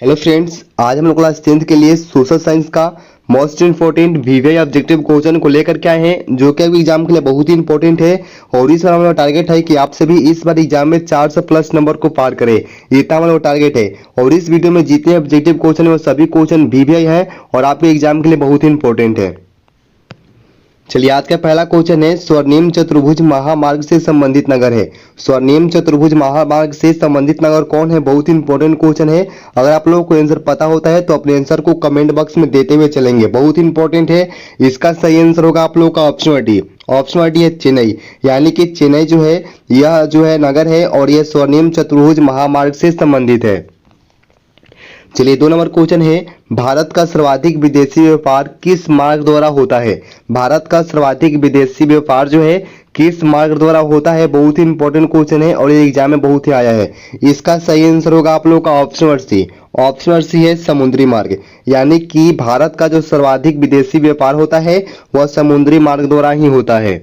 Hello friends, आज हम लोग क्लास 10th के लिए सोशल साइंस का most important VVI objective question को लेकर के आए हैं, जो कि अभी एग्जाम के लिए बहुत ही इंपॉर्टेंट है। और इस बार हमारा टारगेट है कि आप सभी इस बार एग्जाम में 400 प्लस नंबर को पार करें। इतना हमारा टारगेट है। और इस वीडियो में जितने ऑब्जेक्टिव क्वेश्चन है वो सभी क्वेश्चन वीवीआई है और आपके एग्जाम के लिए बहुत ही इंपॉर्टेंट है। चलिए, आज का पहला क्वेश्चन है, स्वर्णिम चतुर्भुज महामार्ग से संबंधित नगर है। स्वर्णिम चतुर्भुज महामार्ग से संबंधित नगर कौन है? बहुत ही इंपॉर्टेंट क्वेश्चन है। अगर आप लोगों को आंसर पता होता है तो अपने आंसर को कमेंट बॉक्स में देते हुए चलेंगे, बहुत ही इंपॉर्टेंट है। इसका सही आंसर होगा आप लोगों का ऑप्शन डी। ऑप्शन डी है चेन्नई, यानी कि चेन्नई जो है यह जो है नगर है और यह स्वर्णिम चतुर्भुज महामार्ग से संबंधित है। चलिए, 2 नंबर क्वेश्चन है, भारत का सर्वाधिक विदेशी व्यापार किस मार्ग द्वारा होता है? भारत का सर्वाधिक विदेशी व्यापार जो है किस मार्ग द्वारा होता है? बहुत ही इंपॉर्टेंट क्वेश्चन है और ये एग्जाम में बहुत ही आया है। इसका सही आंसर होगा आप लोगों का ऑप्शन सी। ऑप्शन सी है समुद्री मार्ग, यानी कि भारत का जो सर्वाधिक विदेशी व्यापार होता है वह समुद्री मार्ग द्वारा ही होता है।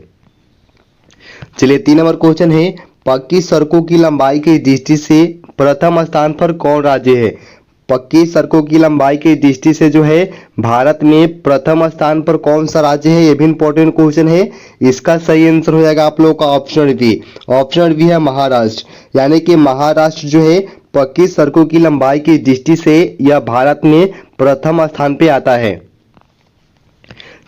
चलिए, 3 नंबर क्वेश्चन है, पक्की सड़कों की लंबाई की दृष्टि से प्रथम स्थान पर कौन राज्य है? पक्की सड़कों की लंबाई की दृष्टि से जो है भारत में प्रथम स्थान पर कौन सा राज्य है? ये भी इंपॉर्टेंट क्वेश्चन है। इसका सही आंसर हो जाएगा आप लोगों का ऑप्शन बी। ऑप्शन बी है महाराष्ट्र, यानी कि महाराष्ट्र जो है पक्की सड़कों की लंबाई की दृष्टि से यह भारत में प्रथम स्थान पे आता है।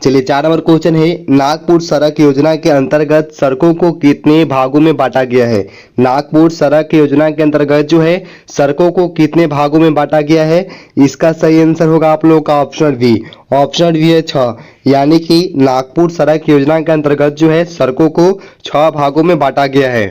चलिए, 4 नंबर क्वेश्चन है, नागपुर सड़क योजना के अंतर्गत सड़कों को कितने भागों में बांटा गया है? नागपुर सड़क योजना के अंतर्गत जो है सड़कों को कितने भागों में बांटा गया है? इसका सही आंसर होगा आप लोगों का ऑप्शन बी। ऑप्शन बी है 6, यानी कि नागपुर सड़क योजना के अंतर्गत जो है सड़कों को 6 भागों में बांटा गया है।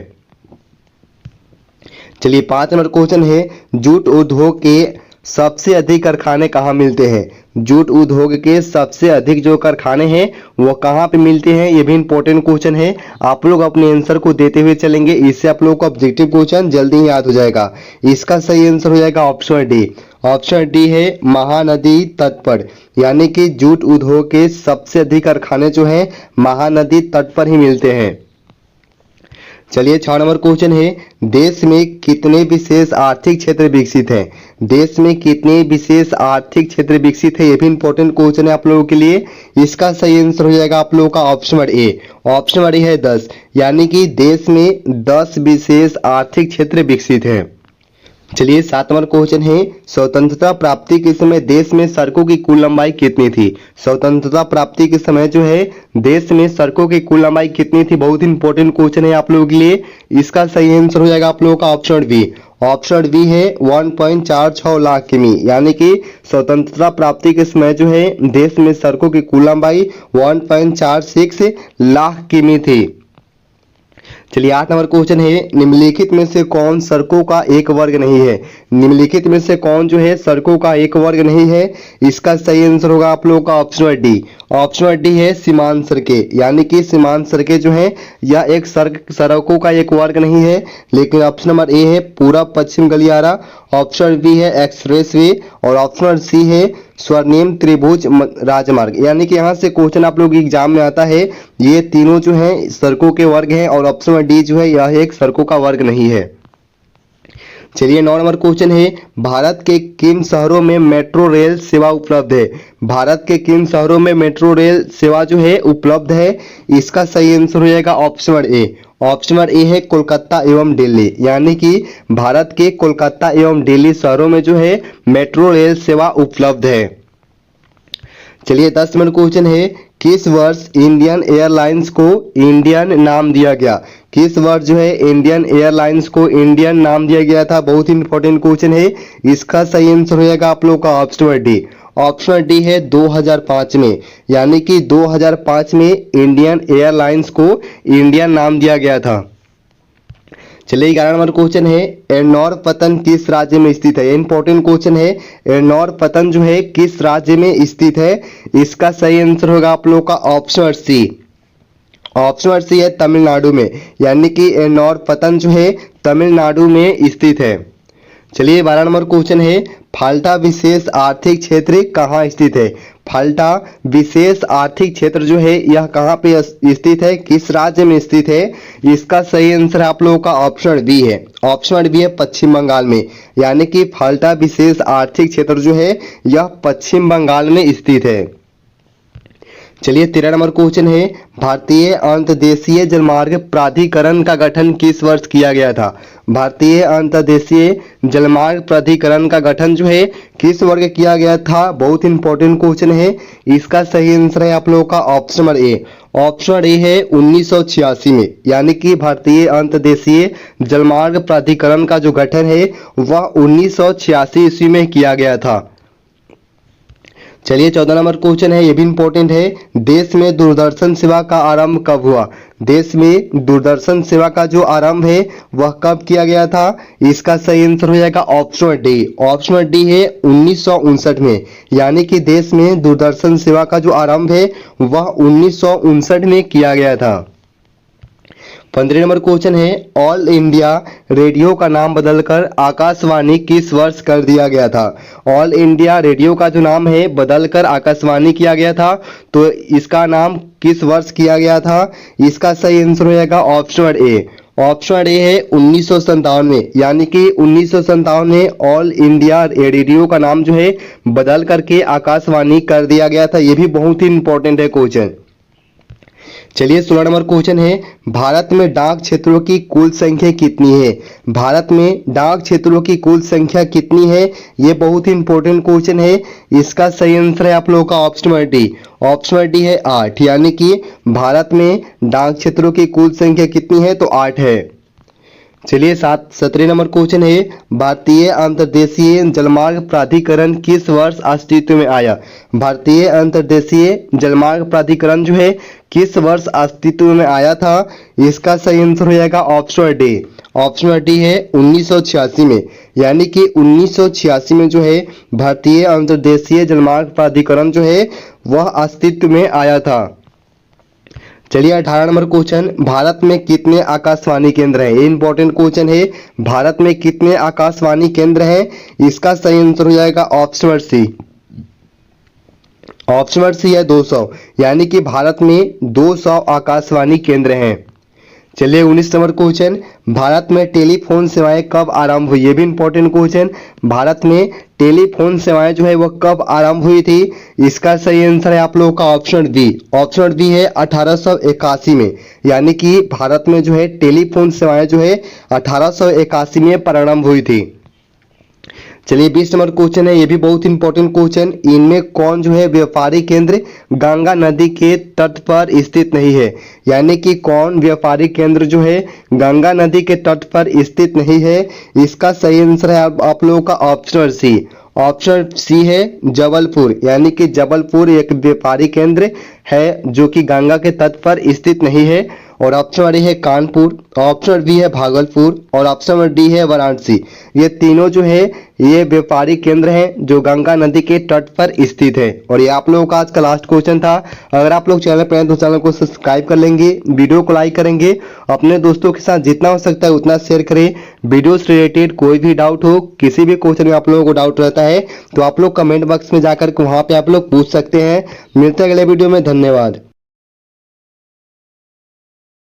चलिए, 5 नंबर क्वेश्चन है, जूट उद्योग के सबसे अधिक कारखाने कहाँ मिलते हैं? जूट उद्योग के सबसे अधिक जो कारखाने हैं वो कहाँ पे मिलते हैं? ये भी इंपॉर्टेंट क्वेश्चन है। आप लोग अपने आंसर को देते हुए चलेंगे, इससे आप लोगों को ऑब्जेक्टिव क्वेश्चन जल्दी ही याद हो जाएगा। इसका सही आंसर हो जाएगा ऑप्शन डी। ऑप्शन डी है महानदी तट पर, यानी कि जूट उद्योग के सबसे अधिक कारखाने जो है महानदी तट पर ही मिलते हैं। चलिए, 6 नंबर क्वेश्चन है, देश में कितने विशेष आर्थिक क्षेत्र विकसित हैं? देश में कितने विशेष आर्थिक क्षेत्र विकसित है? ये भी इंपॉर्टेंट क्वेश्चन है आप लोगों के लिए। इसका सही आंसर हो जाएगा आप लोगों का ऑप्शन ए। ऑप्शन ए है 10, यानी कि देश में 10 विशेष आर्थिक क्षेत्र विकसित हैं। चलिए, 7 नंबर क्वेश्चन है, स्वतंत्रता प्राप्ति के समय देश में सड़कों की कुल लंबाई कितनी थी? स्वतंत्रता प्राप्ति के समय जो है देश में सड़कों की कुल लंबाई कितनी थी? बहुत ही इंपॉर्टेंट क्वेश्चन है आप लोगों के लिए। इसका सही आंसर हो जाएगा आप लोगों का ऑप्शन बी। ऑप्शन बी है 1.46 लाख किमी, यानी कि स्वतंत्रता प्राप्ति के समय जो है देश में सड़कों की कुल लंबाई 1.46 लाख किमी थी। चलिए, 8 नंबर क्वेश्चन है, निम्नलिखित में से कौन सड़कों का एक वर्ग नहीं है? निम्नलिखित में से कौन जो है सड़कों का एक वर्ग नहीं है? इसका सही आंसर होगा आप लोगों का ऑप्शन डी। ऑप्शन डी है सीमांत सड़कें, यानी कि सीमांत सड़कें जो है यह एक सड़कों का एक वर्ग नहीं है। लेकिन ऑप्शन नंबर ए है पूर्व पश्चिम गलियारा, ऑप्शन बी है एक्सप्रेस वे और ऑप्शन सी है स्वर्णिम त्रिभुज राजमार्ग। यानी कि यहाँ से क्वेश्चन आप लोग एग्जाम में आता है, ये तीनों जो है सड़कों के वर्ग हैं और ऑप्शन डी जो है यह एक सड़कों का वर्ग नहीं है। चलिए, 9 नंबर क्वेश्चन है, भारत के किन शहरों में मेट्रो रेल सेवा उपलब्ध है? भारत के किन शहरों में मेट्रो रेल सेवा जो है उपलब्ध है? इसका सही आंसर हो जाएगा ऑप्शन ए। ऑप्शन ए है कोलकाता एवं दिल्ली, यानी कि भारत के कोलकाता एवं दिल्ली शहरों में जो है मेट्रो रेल सेवा उपलब्ध है। चलिए, 10 नंबर क्वेश्चन है, किस वर्ष इंडियन एयरलाइंस को इंडियन नाम दिया गया? किस वर्ष जो है इंडियन एयरलाइंस को इंडियन नाम दिया गया था? बहुत ही इंपॉर्टेंट क्वेश्चन है। इसका सही आंसर हो जाएगा आप लोगों का ऑप्शन डी। ऑप्शन डी है 2005 में, यानी कि 2005 में इंडियन एयरलाइंस को इंडियन नाम दिया गया था। चलिए, 11 नंबर क्वेश्चन है, एर्नाड पतन किस राज्य में स्थित है? इंपॉर्टेंट क्वेश्चन है, एर्नाड पतन जो है किस राज्य में स्थित है? इसका सही आंसर होगा आप लोगों का ऑप्शन सी। ऑप्शन सी है तमिलनाडु में, यानी कि एर्नाड पतन जो है तमिलनाडु में स्थित है। चलिए, 12 नंबर क्वेश्चन है, फाल्टा विशेष आर्थिक क्षेत्र कहाँ स्थित है? फल्टा विशेष आर्थिक क्षेत्र जो है यह कहाँ पे स्थित है, किस राज्य में स्थित है? इसका सही आंसर आप लोगों का ऑप्शन बी है। ऑप्शन बी है पश्चिम बंगाल में, यानी कि फल्टा विशेष आर्थिक क्षेत्र जो है यह पश्चिम बंगाल में स्थित है। चलिए 13 नंबर क्वेश्चन है, भारतीय अंतर्देशीय जलमार्ग प्राधिकरण का गठन किस वर्ष किया गया था? भारतीय अंतर्देशीय जलमार्ग प्राधिकरण का गठन जो है किस वर्ष किया गया था? बहुत इंपॉर्टेंट क्वेश्चन है। इसका सही आंसर है आप लोगों का option number A. Option A है 1986 में, यानी कि भारतीय अंतर्देशीय जलमार्ग प्राधिकरण का जो गठन है वह 1986 ईस्वी में किया गया था। चलिए 14 नंबर क्वेश्चन है, ये भी इंपॉर्टेंट है। देश में दूरदर्शन सेवा का आरंभ कब हुआ? देश में दूरदर्शन सेवा का जो आरंभ है वह कब किया गया था? इसका सही आंसर हो जाएगा ऑप्शन डी। ऑप्शन डी है 1959 में, यानी कि देश में दूरदर्शन सेवा का जो आरंभ है वह 1959 में किया गया था। 15 नंबर क्वेश्चन है, ऑल इंडिया रेडियो का नाम बदलकर आकाशवाणी किस वर्ष कर दिया गया था? ऑल इंडिया रेडियो का जो नाम है बदलकर आकाशवाणी किया गया था, तो इसका नाम किस वर्ष किया गया था? इसका सही आंसर हो जाएगा ऑप्शन ए। ऑप्शन ए है 1957 में, यानी कि 1957 में ऑल इंडिया रेडियो का नाम जो है बदल करके आकाशवाणी कर दिया गया था। ये भी बहुत ही इंपॉर्टेंट है क्वेश्चन। चलिए 16 नंबर क्वेश्चन है, भारत में डाक क्षेत्रों की कुल संख्या कितनी है? भारत में डाक क्षेत्रों की कुल संख्या कितनी है? ये बहुत ही इंपॉर्टेंट क्वेश्चन है। इसका सही आंसर है आप लोगों का ऑप्शन डी। ऑप्शन डी है 8, यानी कि भारत में डाक क्षेत्रों की कुल संख्या कितनी है? तो 8 है। चलिए 17 नंबर क्वेश्चन है, भारतीय अंतर्देशीय जलमार्ग प्राधिकरण किस वर्ष अस्तित्व में आया? भारतीय अंतर्देशीय जलमार्ग प्राधिकरण जो है किस वर्ष अस्तित्व में आया था? इसका सही आंसर हो जाएगा ऑप्शन डी। ऑप्शन डी है 1986 में, यानी कि 1986 में जो है भारतीय अंतर्देशीय जलमार्ग प्राधिकरण जो है वह अस्तित्व में आया था। चलिए 18 नंबर क्वेश्चन, भारत में कितने आकाशवाणी केंद्र हैं? ये इंपॉर्टेंट क्वेश्चन है। भारत में कितने आकाशवाणी केंद्र हैं? इसका सही आंसर हो जाएगा ऑप्शन सी। ऑप्शन सी है 200, यानी कि भारत में 200 आकाशवाणी केंद्र हैं। चलिए 19 नंबर क्वेश्चन, भारत में टेलीफोन सेवाएं कब आरंभ हुई? ये भी इंपॉर्टेंट क्वेश्चन। भारत में टेलीफोन सेवाएं जो है वह कब आरंभ हुई थी? इसका सही आंसर है आप लोगों का ऑप्शन बी। ऑप्शन बी है 1881 में, यानी कि भारत में जो है टेलीफोन सेवाएं जो है 1881 में प्रारंभ हुई थी। चलिए 20 नंबर क्वेश्चन है, ये भी बहुत इंपॉर्टेंट क्वेश्चन। इनमें कौन जो है व्यापारी केंद्र गंगा नदी के तट पर स्थित नहीं है? यानी कि कौन व्यापारी केंद्र जो है गंगा नदी के तट पर स्थित नहीं है? इसका सही आंसर है आप लोगों का ऑप्शन सी। ऑप्शन सी है जबलपुर, यानी कि जबलपुर एक व्यापारी केंद्र है जो कि गंगा के तट पर स्थित नहीं है। और ऑप्शन डी है कानपुर, ऑप्शन बी है भागलपुर और ऑप्शन डी है वाराणसी। ये तीनों जो है ये व्यापारी केंद्र हैं जो गंगा नदी के तट पर स्थित है। और ये आप लोगों का आज का लास्ट क्वेश्चन था। अगर आप लोग चैनल पर हैं तो चैनल को सब्सक्राइब कर लेंगे, वीडियो को लाइक करेंगे, अपने दोस्तों के साथ जितना हो सकता है उतना शेयर करें। वीडियो से रिलेटेड कोई भी डाउट हो, किसी भी क्वेश्चन में आप लोगों को डाउट रहता है तो आप लोग कमेंट बॉक्स में जाकर वहाँ पे आप लोग पूछ सकते हैं। मिलते हैं अगले वीडियो में, धन्यवाद।